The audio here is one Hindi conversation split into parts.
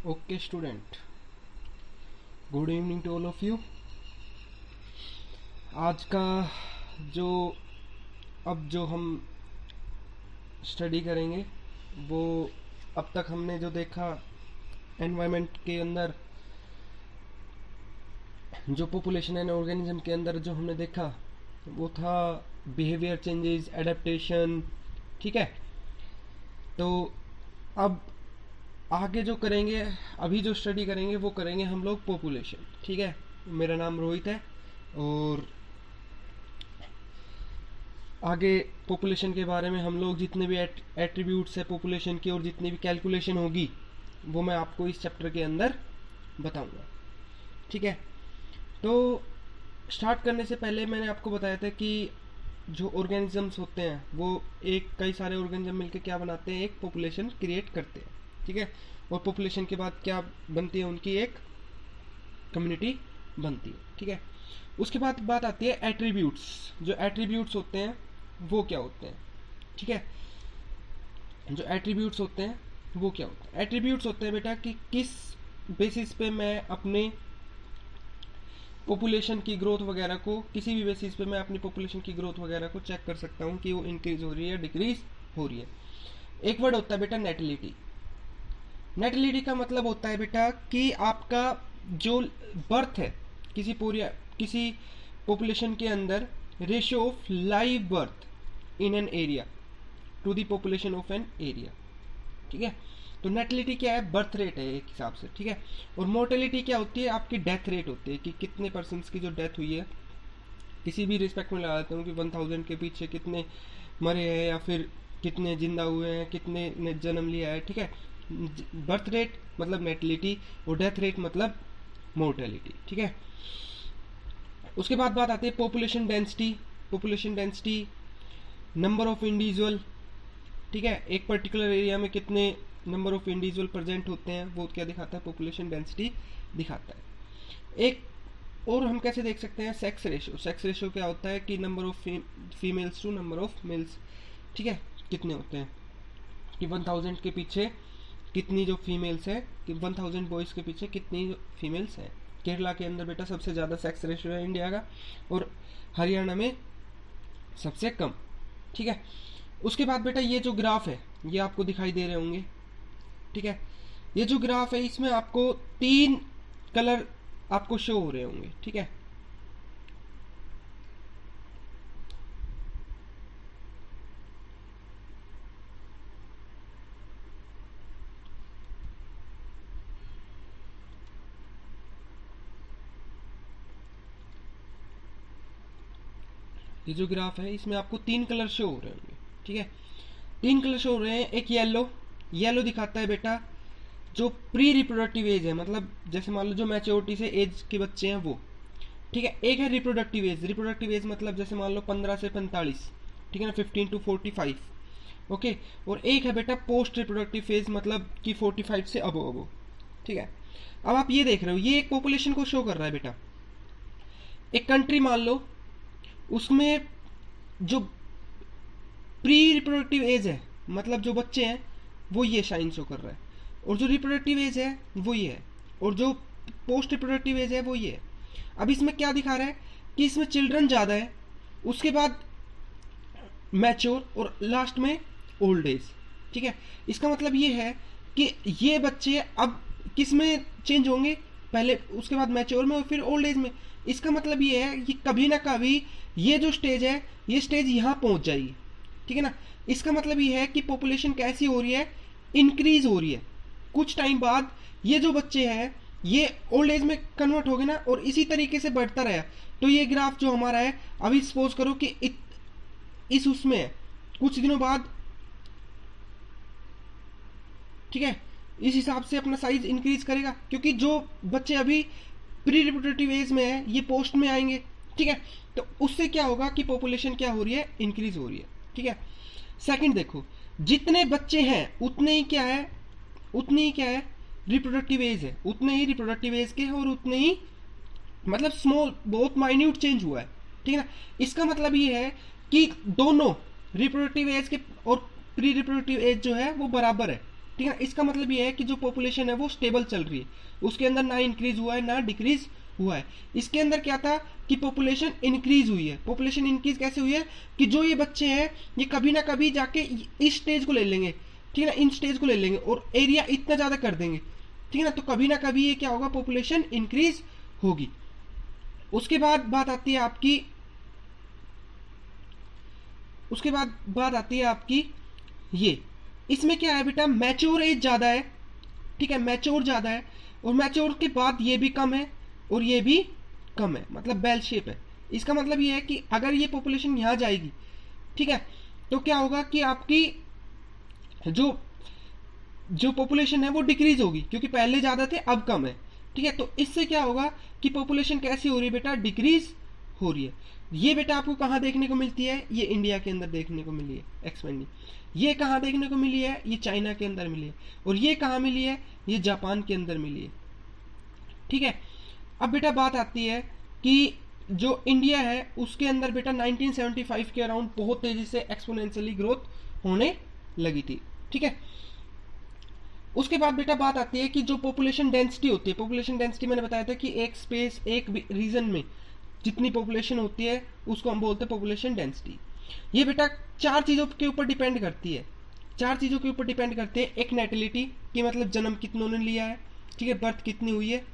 Okay, student. Good evening to all of you. आज का जो जो हम स्टडी करेंगे वो अब तक हमने जो देखा एनवायरनमेंट के अंदर, जो पॉपुलेशन एंड ऑर्गेनिज्म के अंदर जो हमने देखा वो था बिहेवियर चेंजेस, एडेप्टेशन। ठीक है, तो अब आगे जो करेंगे, अभी जो स्टडी करेंगे वो करेंगे हम लोग पॉपुलेशन। ठीक है, मेरा नाम रोहित है और आगे पॉपुलेशन के बारे में हम लोग जितने भी एट्रीब्यूट्स है पॉपुलेशन की और जितनी भी कैलकुलेशन होगी वो मैं आपको इस चैप्टर के अंदर बताऊंगा। ठीक है, तो स्टार्ट करने से पहले मैंने आपको बताया था कि जो ऑर्गेनिजम्स होते हैं वो कई सारे ऑर्गेनिज्म मिलकर क्या बनाते हैं, एक पॉपुलेशन क्रिएट करते हैं। ठीक है, और पॉपुलेशन के बाद क्या बनती है, उनकी एक कम्युनिटी बनती है। ठीक है, उसके बाद बात आती है एट्रीब्यूट्स। जो एट्रीब्यूट्स होते हैं वो क्या होते हैं। ठीक है, जो एट्रीब्यूट्स होते हैं वो क्या होते हैं। एट्रीब्यूट्स होते हैं बेटा कि किस बेसिस पे मैं अपने पॉपुलेशन की ग्रोथ वगैरह को, किसी भी बेसिस पे मैं अपनी पॉपुलेशन की ग्रोथ वगैरह को चेक कर सकता हूँ कि वो इंक्रीज हो रही है, डिक्रीज हो रही है। एक वर्ड होता है बेटा नेटिलिटी। नेटिलिटी का मतलब होता है बेटा कि आपका जो बर्थ है किसी पॉपुलेशन के अंदर, ratio of live birth in an area to the population of an area. ठीक है, तो नेटिलिटी क्या है, बर्थ रेट है एक हिसाब से। ठीक है, और मोर्टेलिटी क्या होती है, आपकी डेथ रेट होती है कि कितने पर्सन्स की जो डेथ हुई है, किसी भी रिस्पेक्ट में लगा देता हूँ कि 1000 के पीछे कितने मरे हैं या फिर कितने जिंदा हुए हैं, कितने ने जन्म लिया है। ठीक है, बर्थ रेट मतलब नेटिलिटी और डेथ रेट मतलब मोर्टेलिटी। ठीक है, उसके बाद बात आती है population density. Population density number of individual. ठीक है, एक पर्टिकुलर एरिया में कितने नंबर ऑफ इंडिविजुअल प्रेजेंट होते हैं वो क्या दिखाता है, पॉपुलेशन डेंसिटी दिखाता है। एक और हम कैसे देख सकते हैं, सेक्स रेशियो। सेक्स रेशियो क्या होता है कि number of females to number of males. ठीक है, कितने होते हैं कि 1000 के पीछे कितनी जो फीमेल्स है, कि 1000 बॉयज़ के पीछे कितनी फीमेल्स हैं। केरला के अंदर बेटा सबसे ज़्यादा सेक्स रेशियो है इंडिया का, और हरियाणा में सबसे कम। ठीक है, उसके बाद बेटा ये जो ग्राफ है ये आपको दिखाई दे रहे होंगे। ठीक है, ये जो ग्राफ है इसमें आपको 3 कलर आपको शो हो रहे होंगे। ठीक है, ये जो ग्राफ है इसमें आपको 3 कलर शो हो रहे होंगे। ठीक है, 3 कलर शो हो रहे हैं। एक येलो दिखाता है बेटा जो प्री रिप्रोडक्टिव एज है, मतलब जैसे मान लो जो मैच्योरिटी से एज के बच्चे हैं वो। ठीक है, एक है रिप्रोडक्टिव एज। रिप्रोडक्टिव एज मतलब जैसे मान लो 15 से 45। ठीक है ना, 15 to 45। ओके, और एक है बेटा पोस्ट रिप्रोडक्टिव फेज, मतलब कि 45 से अबो। ठीक है, अब आप ये देख रहे हो, ये एक पॉपुलेशन को शो कर रहा है बेटा। एक कंट्री मान लो, उसमें जो प्री रिप्रोडक्टिव एज है मतलब जो बच्चे हैं वो ये शाइन शो कर रहा है, और जो रिप्रोडक्टिव एज है वो ये है, और जो पोस्ट रिप्रोडक्टिव एज है वो ये है। अब इसमें क्या दिखा रहा है कि इसमें चिल्ड्रन ज़्यादा है, उसके बाद मैच्योर और लास्ट में ओल्ड एज। ठीक है, इसका मतलब ये है कि ये बच्चे अब किस में चेंज होंगे, पहले उसके बाद मैच्योर में और फिर ओल्ड एज में। इसका मतलब ये है कि कभी ना कभी ये जो स्टेज है ये स्टेज यहाँ पहुँच जाएगी। ठीक है ना, इसका मतलब ये है कि पॉपुलेशन कैसी हो रही है, इंक्रीज हो रही है। कुछ टाइम बाद ये जो बच्चे हैं ये ओल्ड एज में कन्वर्ट हो गए ना, और इसी तरीके से बढ़ता रहा। तो ये ग्राफ जो हमारा है, अभी सपोज करो कि इस उसमें है, कुछ दिनों बाद, ठीक है, इस हिसाब से अपना साइज इंक्रीज करेगा, क्योंकि जो बच्चे अभी प्री रिप्रोडक्टिव एज में है ये पोस्ट में आएंगे। ठीक है, तो उससे क्या होगा कि पॉपुलेशन क्या हो रही है, इंक्रीज हो रही है। ठीक है, सेकंड देखो, जितने बच्चे हैं उतने ही क्या है रिप्रोडक्टिव एज है, उतने ही रिप्रोडक्टिव एज के हैं, और उतने ही मतलब स्मॉल, बहुत माइन्यूट चेंज हुआ है। ठीक है ना, इसका मतलब ये है कि दोनों रिप्रोडक्टिव एज के और प्री रिप्रोडक्टिव एज जो है वो बराबर है। ठीक है। इसका मतलब ये है कि जो पॉपुलेशन है वो स्टेबल चल रही है, उसके अंदर ना इंक्रीज हुआ है ना डिक्रीज हुआ है। इसके अंदर क्या था कि पॉपुलेशन इंक्रीज हुई है। पॉपुलेशन इंक्रीज कैसे हुई है कि जो ये बच्चे हैं ये कभी ना कभी जाके इस स्टेज को ले लेंगे, ठीक है ना, इन स्टेज को ले लेंगे और एरिया इतना ज्यादा कर देंगे, ठीक है ना, तो कभी ना कभी ये क्या होगा, पॉपुलेशन इंक्रीज होगी। उसके बाद बात आती है आपकी, उसके बाद बात आती है आपकी ये, इसमें क्या है बेटा, मैच्योर एज ज्यादा है, ठीक है, मैच्योर ज्यादा है, और मैच्योर के बाद ये भी कम है और ये भी कम है, मतलब बेल शेप है। इसका मतलब ये है कि अगर ये पॉपुलेशन यहां जाएगी, ठीक है, तो क्या होगा कि आपकी जो पॉपुलेशन है वो डिक्रीज होगी, क्योंकि पहले ज्यादा थे अब कम है, ठीक है। तो इससे क्या होगा कि पॉपुलेशन कैसी हो रही है बेटा, डिक्रीज हो रही है। ये बेटा आपको कहां देखने को मिलती है, ये इंडिया के अंदर देखने को मिली है एक्सपेंडिंग। ये कहां देखने को मिली है, ये चाइना के अंदर मिली है। और ये कहां मिली है, ये जापान के अंदर मिली है, ठीक है। अब बेटा बात आती है कि जो इंडिया है उसके अंदर बेटा 1975 के अराउंड बहुत तेजी से एक्सपोनेंशियली ग्रोथ होने लगी थी, ठीक है। उसके बाद बेटा बात आती है कि जो पॉपुलेशन डेंसिटी होती है, पॉपुलेशन डेंसिटी मैंने बताया था कि एक स्पेस एक रीजन में जितनी पॉपुलेशन होती है उसको हम बोलते हैं पॉपुलेशन डेंसिटी। ये बेटा चार चीजों के ऊपर डिपेंड करती है, चार चीजों के ऊपर डिपेंड करते हैं। एक नेटिलिटी की मतलब जन्म कितनों ने लिया है, ठीक है, बर्थ कितनी हुई है,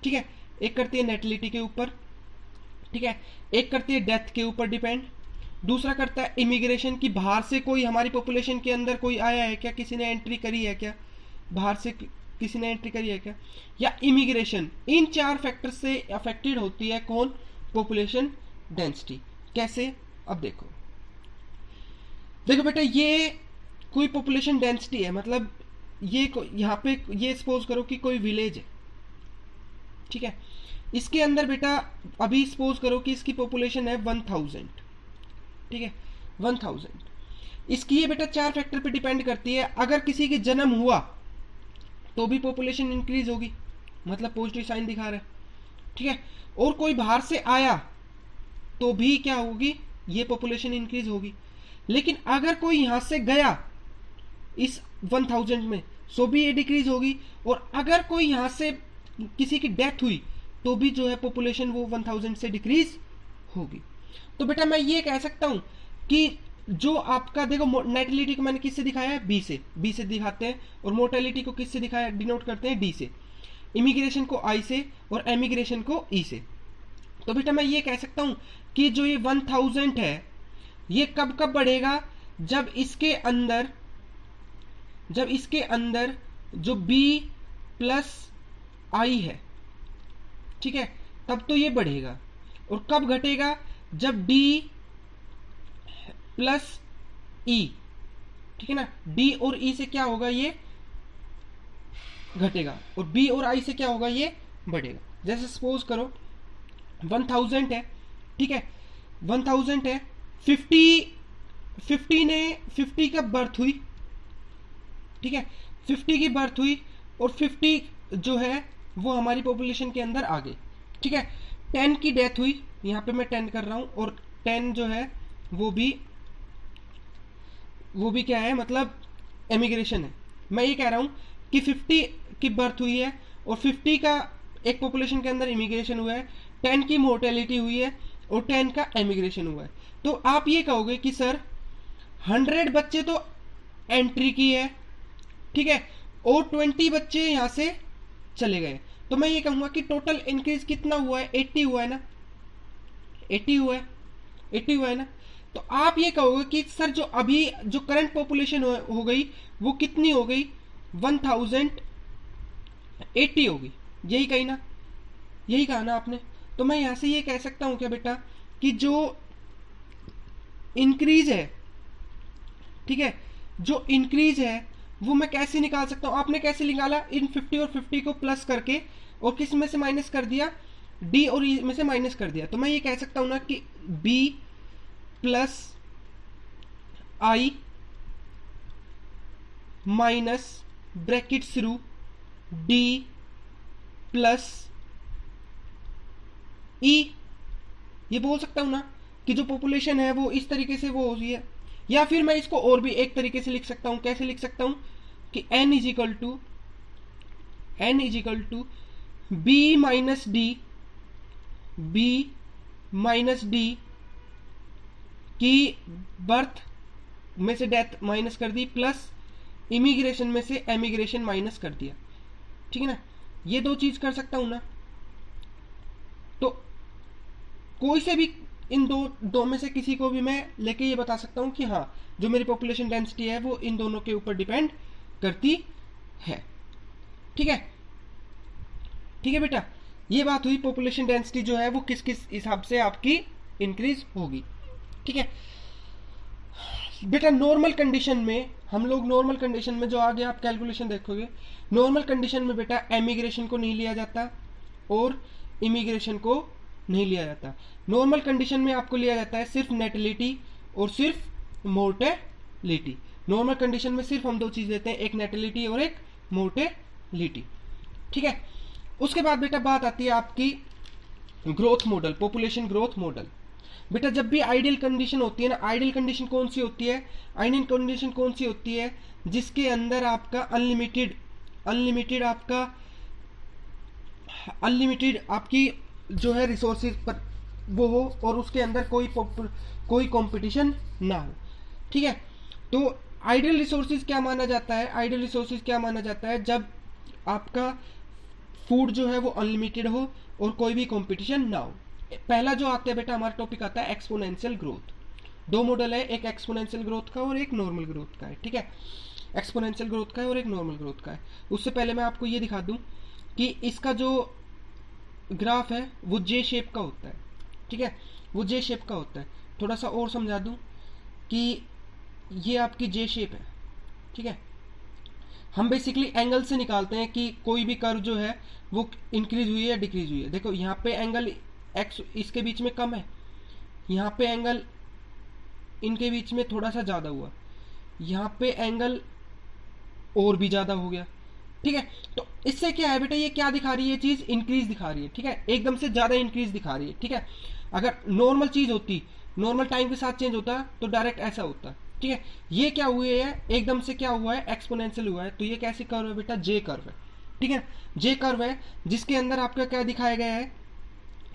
ठीक है, एक करती है नेटिलिटी के ऊपर, ठीक है, एक करती है डेथ के ऊपर डिपेंड, दूसरा करता है इमिग्रेशन की बाहर से कोई हमारी पॉपुलेशन के अंदर कोई आया है क्या, किसी ने एंट्री करी है क्या, बाहर से किसी ने एंट्री करी है क्या, या इमिग्रेशन। इन चार फैक्टर से अफेक्टेड होती है कौन, पॉपुलेशन डेंसिटी। कैसे, अब देखो देखो बेटा, ये कोई पॉपुलेशन डेंसिटी है, मतलब ये यहाँ पे ये सपोज करो कि कोई विलेज है, ठीक है, इसके अंदर बेटा अभी सपोज करो कि इसकी पॉपुलेशन है 1000, ठीक है, 1000। इसकी ये बेटा चार फैक्टर पे डिपेंड करती है। अगर किसी के जन्म हुआ तो भी पॉपुलेशन इंक्रीज होगी, मतलब पॉजिटिव साइन दिखा रहा है, ठीक है, और कोई बाहर से आया तो भी क्या होगी, ये पॉपुलेशन इंक्रीज होगी। लेकिन अगर कोई यहां से गया इस 1000 में सो भी ये डिक्रीज होगी, और अगर कोई यहां से किसी की डेथ हुई तो भी जो है पॉपुलेशन वो 1000 से डिक्रीज होगी। तो बेटा मैं ये कह सकता हूं कि जो आपका देखो, नेटिलिटी को मैंने किससे दिखाया है, बी से दिखाते हैं, और मोर्टेलिटी को किससे दिखाया, डिनोट करते हैं डी से, इमिग्रेशन को आई से, और एमिग्रेशन को ई से। तो बेटा मैं ये कह सकता हूं कि जो ये 1000 है ये कब कब बढ़ेगा, जब इसके अंदर जो बी प्लस आई है, ठीक है, तब तो ये बढ़ेगा। और कब घटेगा, जब डी प्लस ई, ठीक है ना, डी और ई से क्या होगा, ये घटेगा, और बी और आई से क्या होगा, ये बढ़ेगा। जैसे सपोज करो 1000 है, ठीक है, 1000 है, 50 का बर्थ हुई, ठीक है, 50 की बर्थ हुई, और 50 जो है वो हमारी पॉपुलेशन के अंदर आ गई, ठीक है। 10 की डेथ हुई, यहां पे मैं 10 कर रहा हूं, और 10 जो है वो भी क्या है, मतलब एमिग्रेशन है। मैं ये कह रहा हूं कि 50 की बर्थ हुई है, और 50 का एक पॉपुलेशन के अंदर इमिग्रेशन हुआ है, 10 की मोर्टेलिटी हुई है, और 10 का एमिग्रेशन हुआ है। तो आप ये कहोगे कि सर 100 बच्चे तो एंट्री की है, ठीक है, और 20 बच्चे यहां से चले गए, तो मैं ये कहूंगा कि टोटल इंक्रीज कितना हुआ है, 80 हुआ है ना, 80 हुआ है ना। तो आप ये कहोगे कि सर जो अभी जो करंट पॉपुलेशन हो गई वो कितनी हो गई, 1080 होगी, यही कही ना, यही कहा ना आपने। तो मैं यहां से ये कह सकता हूं क्या बेटा कि जो इंक्रीज है, ठीक है, जो इंक्रीज है वो मैं कैसे निकाल सकता हूं, आपने कैसे निकाला, इन 50 और 50 को प्लस करके और किस में से माइनस कर दिया, डी और ई में से माइनस कर दिया। तो मैं ये कह सकता हूं ना कि B plus I minus bracket through D plus E, ये बोल सकता हूं ना कि जो पॉपुलेशन है वो इस तरीके से वो हो रही है। या फिर मैं इसको और भी एक तरीके से लिख सकता हूं, कैसे लिख सकता हूं कि n is equal to B minus D की बर्थ में से डेथ माइनस कर दी, प्लस इमिग्रेशन में से एमिग्रेशन माइनस कर दिया, ठीक है ना। ये दो चीज कर सकता हूं ना, तो कोई से भी इन दो में से किसी को भी मैं लेके ये बता सकता हूं कि हाँ, जो मेरी पॉपुलेशन डेंसिटी है वो इन दोनों के ऊपर डिपेंड करती है, ठीक है। ठीक है बेटा, ये बात हुई पॉपुलेशन डेंसिटी जो है वो किस किस हिसाब से आपकी इंक्रीज होगी, ठीक है बेटा। नॉर्मल कंडीशन में हम लोग, नॉर्मल कंडीशन में जो आगे आप कैलकुलेशन देखोगे, नॉर्मल कंडीशन में बेटा एमिग्रेशन को नहीं लिया जाता और इमिग्रेशन को नहीं लिया जाता। नॉर्मल कंडीशन में आपको लिया जाता है सिर्फ नेटिलिटी और सिर्फ मोर्टेलिटी। नॉर्मल कंडीशन में सिर्फ हम दो चीज लेते हैं, एक नेटिलिटी और एक मोर्टेलिटी, ठीक है। उसके बाद बेटा बात आती है आपकी growth model, population growth model. बेटा जब भी आइडियल कंडीशन होती है ना, आइडियल कंडीशन कौन सी होती है, आइडियल कंडीशन कौन सी होती है, जिसके अंदर आपका अनलिमिटेड आपकी जो है रिसोर्सेज पर वो हो और उसके अंदर कोई कंपटीशन ना हो, ठीक है। तो आइडियल रिसोर्सेज क्या माना जाता है, आइडियल रिसोर्सेज क्या माना जाता है, जब आपका फूड जो है वो अनलिमिटेड हो और कोई भी कंपटीशन ना हो। पहला जो आता है बेटा हमारा टॉपिक आता है एक्सपोनेंशियल ग्रोथ। दो मॉडल है, एक एक्सपोनेंशियल ग्रोथ का और एक नॉर्मल ग्रोथ का है, ठीक है। एक्सपोनेंशियल ग्रोथ का है और एक नॉर्मल ग्रोथ का है। उससे पहले मैं आपको ये दिखा दूं कि इसका जो ग्राफ है वो जे शेप का होता है, ठीक है, वो जे शेप का होता है। थोड़ा सा और समझा दूं कि ये आपकी जे शेप है, ठीक है। हम बेसिकली एंगल से निकालते हैं कि कोई भी कर्व जो है वो इंक्रीज हुई है या डिक्रीज हुई है। देखो यहाँ पे एंगल एक्स इसके बीच में कम है, यहाँ पे एंगल इनके बीच में थोड़ा सा ज्यादा हुआ, यहाँ पे एंगल और भी ज्यादा हो गया, ठीक है। तो इससे क्या है बेटा, ये क्या दिखा रही है, ये चीज इंक्रीज दिखा रही है, ठीक है, एकदम से ज्यादा इंक्रीज दिखा रही है, ठीक है। अगर नॉर्मल चीज होती, नॉर्मल टाइम के साथ चेंज होता तो डायरेक्ट ऐसा होता, ठीक है। ये क्या हुए है, एकदम से क्या हुआ है, एक्सपोनेंशियल हुआ है। तो ये कैसी कर्व है बेटा, जे कर्व है, ठीक है। जे कर्व है जिसके अंदर आपका क्या दिखाया गया है,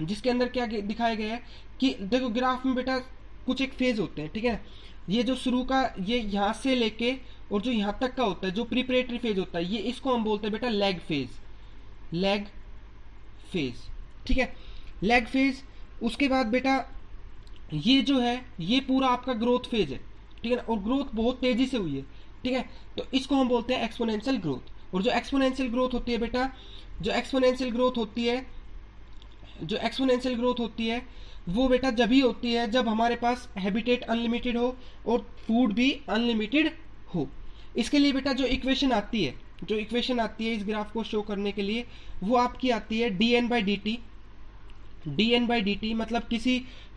जिसके अंदर क्या दिखाया गया है कि देखो ग्राफ में बेटा कुछ एक फेज होते हैं, ठीक है। ये जो शुरू का, ये यहाँ से लेके और जो यहाँ तक का होता है, जो प्रिपरेटरी फेज होता है, ये इसको हम बोलते हैं बेटा लैग फेज, ठीक है, लैग फेज। उसके बाद बेटा ये जो है ये पूरा आपका ग्रोथ फेज है, ठीक है ना, और ग्रोथ बहुत तेजी से हुई है, ठीक है। तो इसको हम बोलते हैं एक्सपोनेंशियल ग्रोथ। और जो एक्सपोनेंशियल ग्रोथ होती है बेटा, जो एक्सपोनेंशियल ग्रोथ होती है वो बेटा जब ही होती है जब हमारे पास हैबिटेट अनलिमिटेड हो और फूड भी अनलिमिटेड हो। इसके लिए बेटा जो इक्वेशन आती है इस ग्राफ को शो करने के लिए, वो आपकी आती है dn बाई dt। मतलब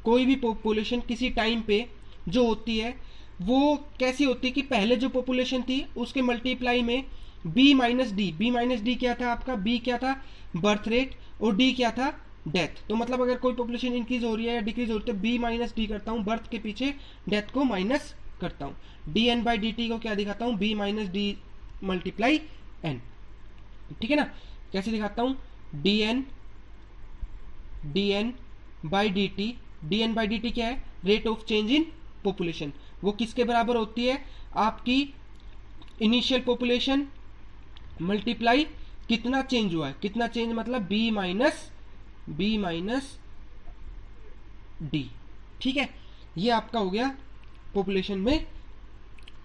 कोई भी पॉपुलेशन किसी टाइम पे जो होती है वो कैसी होती है कि पहले जो पॉपुलेशन थी उसके मल्टीप्लाई में b माइनस डी क्या था आपका, b क्या था बर्थ रेट और d क्या था डेथ। तो मतलब अगर कोई पॉपुलेशन इंक्रीज हो रही है या डिक्रीज हो रही है तो b माइनस डी करता हूँ, बर्थ के पीछे डेथ को माइनस करता हूँ। dn बाई dt को क्या दिखाता हूँ, b minus D multiply n, ठीक है ना। कैसे दिखाता हूँ, dn बाई dt क्या है, rate of change in population. वो किसके बराबर होती है, आपकी इनिशियल पॉपुलेशन मल्टीप्लाई कितना चेंज हुआ है, कितना चेंज मतलब b माइनस डी, ठीक है। ये आपका हो गया पॉपुलेशन में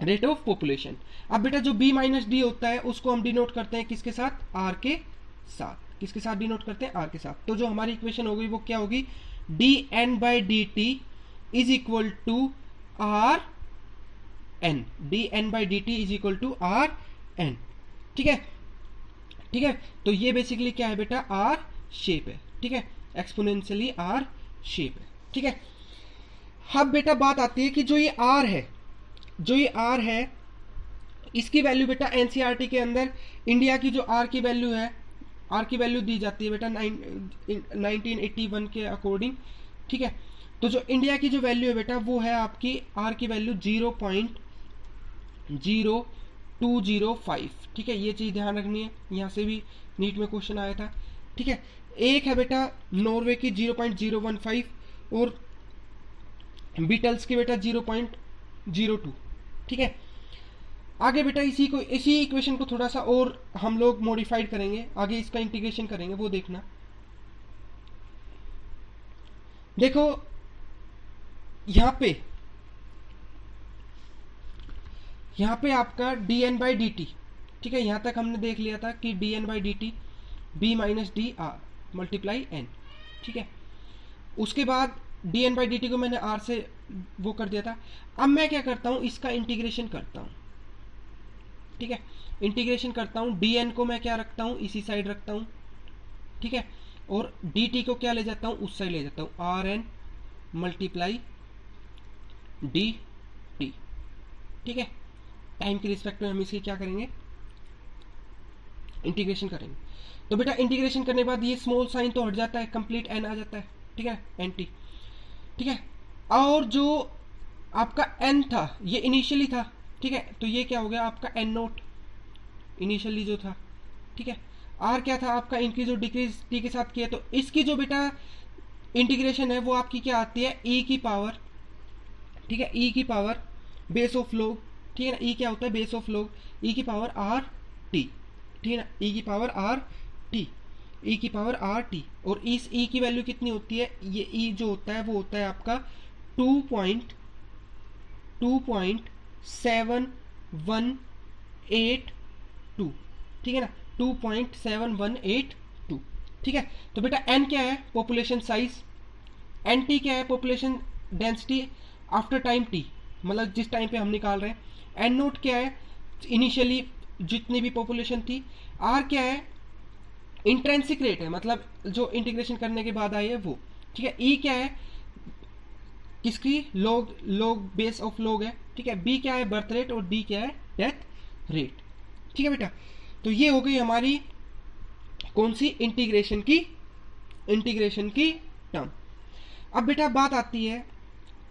रेट ऑफ पॉपुलेशन। अब बेटा जो b माइनस डी होता है उसको हम डिनोट करते हैं किसके साथ, r के साथ। किसके साथ डिनोट करते हैं, r के साथ। तो जो हमारी इक्वेशन होगी वो क्या होगी, dn by dt is equal to R N, dn by dt is equal to R N, ठीक है, ठीक है। तो ये बेसिकली क्या है बेटा, आर शेप है, ठीक है, एक्सपोनेंशियली आर शेप है, ठीक है। अब बेटा बात आती है कि जो ये आर है इसकी वैल्यू बेटा एनसीईआरटी के अंदर इंडिया की जो आर की वैल्यू दी जाती है बेटा 1981 के अकॉर्डिंग, ठीक है। तो जो इंडिया की जो वैल्यू है बेटा वो है आपकी आर की वैल्यू 0.025 205। ठीक है, ये चीज़ ध्यान रखनी है, यहाँ से भी नीट में क्वेश्चन आया था। ठीक है, एक है बेटा नॉर्वे की 0.015 और बीटल्स की बेटा 0.02। ठीक है, आगे बेटा इसी इक्वेशन को थोड़ा सा और हम लोग मॉडिफाइड करेंगे, आगे इसका इंटीग्रेशन करेंगे, वो देखना। देखो यहाँ पे आपका dn/dt। ठीक है, यहां तक हमने देख लिया था कि dn/dt b minus D R multiply n। ठीक है, उसके बाद dn/dt को मैंने r से वो कर दिया था। अब मैं क्या करता हूं, इसका इंटीग्रेशन करता हूं। ठीक है, इंटीग्रेशन करता हूं, dn को मैं क्या रखता हूं, इसी साइड रखता हूं। ठीक है, और dt को क्या ले जाता हूं, उस साइड ले जाता हूं, rn मल्टीप्लाई dt। ठीक है, टाइम के रिस्पेक्ट में हम इसकी क्या करेंगे, इंटीग्रेशन करेंगे। तो बेटा इंटीग्रेशन करने के बाद ये स्मॉल साइन तो हट जाता है, कंप्लीट n आ जाता है। ठीक है, nt। ठीक है, और जो आपका n था ये इनिशियली था। ठीक है, तो ये क्या हो गया आपका n0 इनिशियली जो था। ठीक है, r क्या था आपका, इंक्रीज और डिक्रीज t के साथ किया, तो इसकी जो बेटा इंटीग्रेशन है वो आपकी क्या आती है, e की पावर। ठीक है, e की पावर बेस ऑफ लॉग। ठीक है ना, e क्या होता है, बेस ऑफ लॉग, e की पावर r t। ठीक है ना, e की पावर r t, e की पावर r t। और इस e की वैल्यू कितनी होती है, ये e जो होता है वो होता है आपका 2.7182। ठीक है ना, 2.7182। ठीक है, तो बेटा n क्या है, पॉपुलेशन साइज, nt क्या है, population density after time t, मतलब जिस टाइम पे हम निकाल रहे हैं। n नोट क्या है, इनिशियली जितनी भी पॉपुलेशन थी। r क्या है, इंट्रेंसिक रेट है, मतलब जो इंटीग्रेशन करने के बाद आई है वो। ठीक है, e क्या है, किसकी, लॉग बेस ऑफ लॉग है। ठीक है, b क्या है, बर्थ रेट, और d क्या है, डेथ रेट। ठीक है बेटा, तो ये हो गई हमारी कौन सी, इंटीग्रेशन की टर्म। अब बेटा बात आती है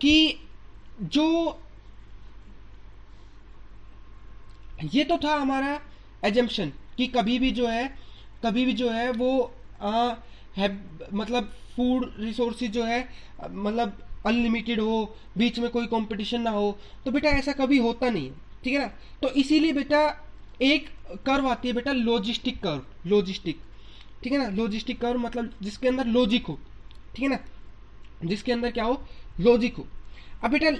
कि जो ये तो था हमारा एजम्पशन कि कभी भी जो है वो मतलब फूड रिसोर्सेज जो है मतलब अनलिमिटेड हो, बीच में कोई कंपटीशन ना हो, तो बेटा ऐसा कभी होता नहीं है। ठीक है ना, तो इसीलिए बेटा एक कर्व आती है बेटा, लॉजिस्टिक कर्व, ठीक है ना, लॉजिस्टिक कर्व मतलब जिसके अंदर लॉजिक हो। ठीक है ना, जिसके अंदर क्या हो, लॉजिक हो। अब बेटा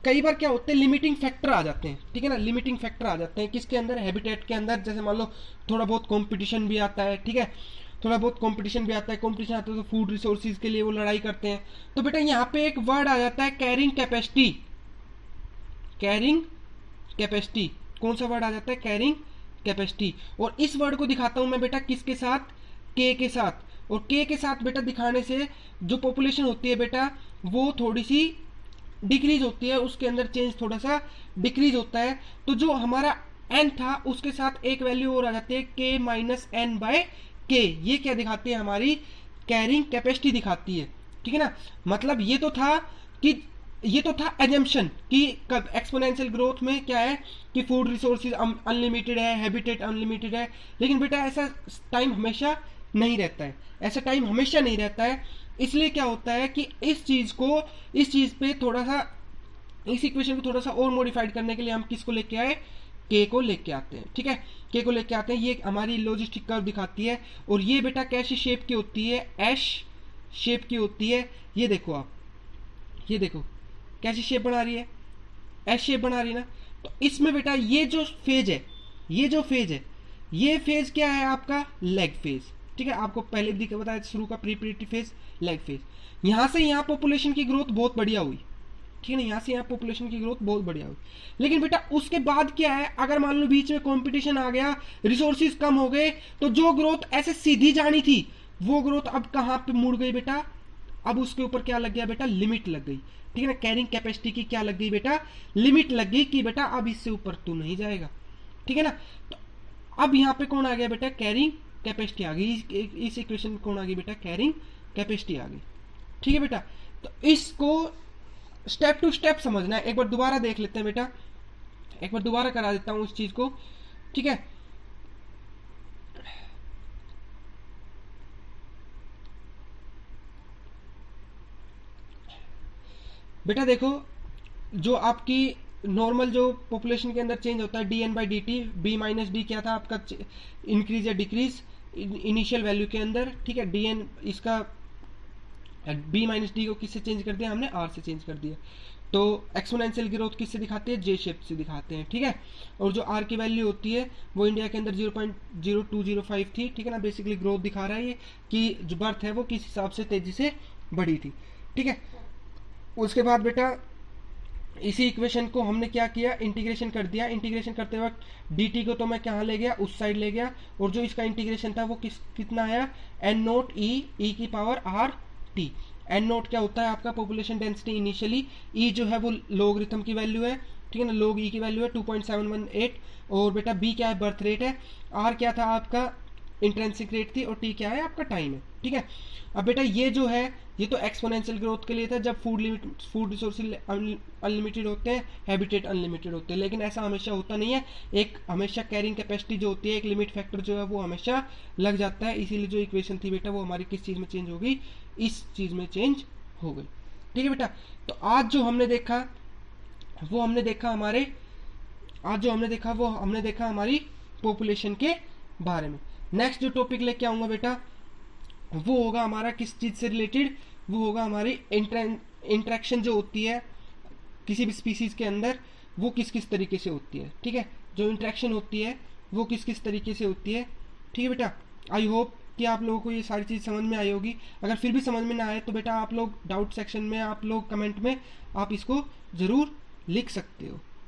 कई बार क्या होते हैं, लिमिटिंग फैक्टर आ जाते हैं। ठीक है ना, लिमिटिंग फैक्टर आ जाते हैं किसके अंदर, हैबिटेट के अंदर। जैसे मान लो थोड़ा बहुत कंपटीशन भी आता है। ठीक है, थोड़ा बहुत कंपटीशन आता है तो फूड रिसोर्सेज के लिए वो लड़ाई करते हैं। तो बेटा यहाँ पे एक वर्ड आ जाता है, कैरिंग कैपेसिटी। कौन सा वर्ड आ जाता है, कैरिंग कैपेसिटी। और इस वर्ड को दिखाता हूं मैं बेटा किसके साथ, के के साथ। और के के साथ बेटा दिखाने से जो पॉपुलेशन होती है बेटा वो थोड़ी सी डिक्रीज होती है, उसके अंदर चेंज थोड़ा सा डिक्रीज होता है। तो जो हमारा n था उसके साथ एक वैल्यू और आ जाती है, k माइनस एन बाय के। ये क्या दिखाती है, हमारी कैरिंग कैपेसिटी दिखाती है। ठीक है ना, मतलब ये तो था एजम्पशन कि एक्सपोनेंशियल ग्रोथ में क्या है कि फूड रिसोर्सेज अनलिमिटेड है, हैबिटेट अनलिमिटेड है। लेकिन बेटा ऐसा टाइम हमेशा नहीं रहता है। इसलिए क्या होता है कि इस चीज पे थोड़ा सा, इस इक्वेशन को थोड़ा सा और मॉडिफाइड करने के लिए हम किसको लेके आए, के को लेके आते हैं। ठीक है, के को लेके आते हैं। ये हमारी लॉजिस्टिक कर्व दिखाती है। और ये बेटा कैसी शेप की होती है, एश शेप की होती है। ये देखो आप, ये देखो कैसी शेप बना रही है, एश शेप बना रही है ना। तो इसमें बेटा ये जो फेज है, ये फेज क्या है आपका, लेग फेज। ठीक है, आपको पहले बताया शुरू का प्रीपरेटरी फेज, लेग फेज। यहां से यहां पॉपुलेशन की ग्रोथ बहुत बढ़िया हुई। ठीक है ना, यहां से यहां पॉपुलेशन की ग्रोथ बहुत बढ़िया हुई। लेकिन बेटा उसके बाद क्या है, अगर मान लो बीच में कंपटीशन आ गया, रिसोर्सेज कम हो गए, तो जो ग्रोथ ऐसे सीधी जानी थी वो ग्रोथ अब कहां पे मुड़ गई बेटा, अब उसके ऊपर क्या लग गया बेटा, लिमिट लग गई। ठीक है ना, कैरिंग कैपेसिटी की क्या लग गई बेटा, लिमिट लग गई कि बेटा अब इससे ऊपर तू नहीं जाएगा। ठीक है ना, तो अब यहाँ पे कौन आ गया बेटा, कैरिंग कैपेसिटी आ गई। इस इक्वेशन में कौन आ गई बेटा, कैरिंग कैपेसिटी आ गई। ठीक है बेटा, तो इसको स्टेप टू स्टेप समझना है। एक बार दोबारा देख लेते हैं बेटा, एक बार दोबारा करा देता हूं इस चीज को। ठीक है। बेटा देखो, जो आपकी नॉर्मल जो पॉपुलेशन के अंदर चेंज होता है D N by D T, B minus D क्या था आपका, इंक्रीज या डिक्रीज इनिशियल वैल्यू के अंदर, ठीक है। डी एन इसका बी माइनस डी को किससे चेंज कर दिया हमने, आर से चेंज कर दिया। तो एक्सपोनेंशियल ग्रोथ किससे दिखाते हैं, जे शेप से दिखाते हैं, ठीक है। और जो आर की वैल्यू होती है वो इंडिया के अंदर 0.0205 थी, ठीक है ना। बेसिकली ग्रोथ दिखा रहा है ये कि जो बर्थ है वो किस हिसाब से तेजी से बढ़ी थी, ठीक है। उसके बाद बेटा इसी इक्वेशन को हमने क्या किया, इंटीग्रेशन कर दिया। इंटीग्रेशन करते वक्त dt को तो मैं कहाँ ले गया, उस साइड ले गया, और जो इसका इंटीग्रेशन था वो कितना आया, एन नोट ई की power R T. N naught क्या होता है आपका, पॉपुलेशन डेंसिटी इनिशियली। ई जो है वो लोगरिथम की वैल्यू है, ठीक है ना, लोग ई की वैल्यू है 2.718। और बेटा बी क्या है, बर्थ रेट है। आर क्या था आपका, इंट्रेंसिक रेट थी। और टी क्या है आपका, टाइम है, ठीक है। अब बेटा ये जो है ये तो एक्सपोनेंशियल ग्रोथ के लिए था, जब फूड रिसोर्सेज अनलिमिटेड होते हैं, हैबिटेट अनलिमिटेड होते हैं। लेकिन ऐसा हमेशा होता नहीं है, एक हमेशा कैरिंग कैपेसिटी जो होती है, एक लिमिट फैक्टर जो है वो हमेशा लग जाता है। इसीलिए जो इक्वेशन थी बेटा वो हमारी किस चीज़ में चेंज होगी, इस चीज़ में चेंज हो गई, ठीक है बेटा। तो आज जो हमने देखा वो हमने देखा हमारी पॉपुलेशन के बारे में। नेक्स्ट जो टॉपिक लेके आऊंगा बेटा वो होगा हमारा किस चीज से रिलेटेड, वो होगा हमारी इंटरेक्शन जो होती है किसी भी स्पीसीज के अंदर, वो किस किस तरीके से होती है, ठीक है। जो इंटरेक्शन होती है वो किस किस तरीके से होती है, ठीक है बेटा। आई होप कि आप लोगों को ये सारी चीज़ समझ में आई होगी। अगर फिर भी समझ में ना आए तो बेटा आप लोग डाउट सेक्शन में, आप लोग कमेंट में आप इसको ज़रूर लिख सकते हो।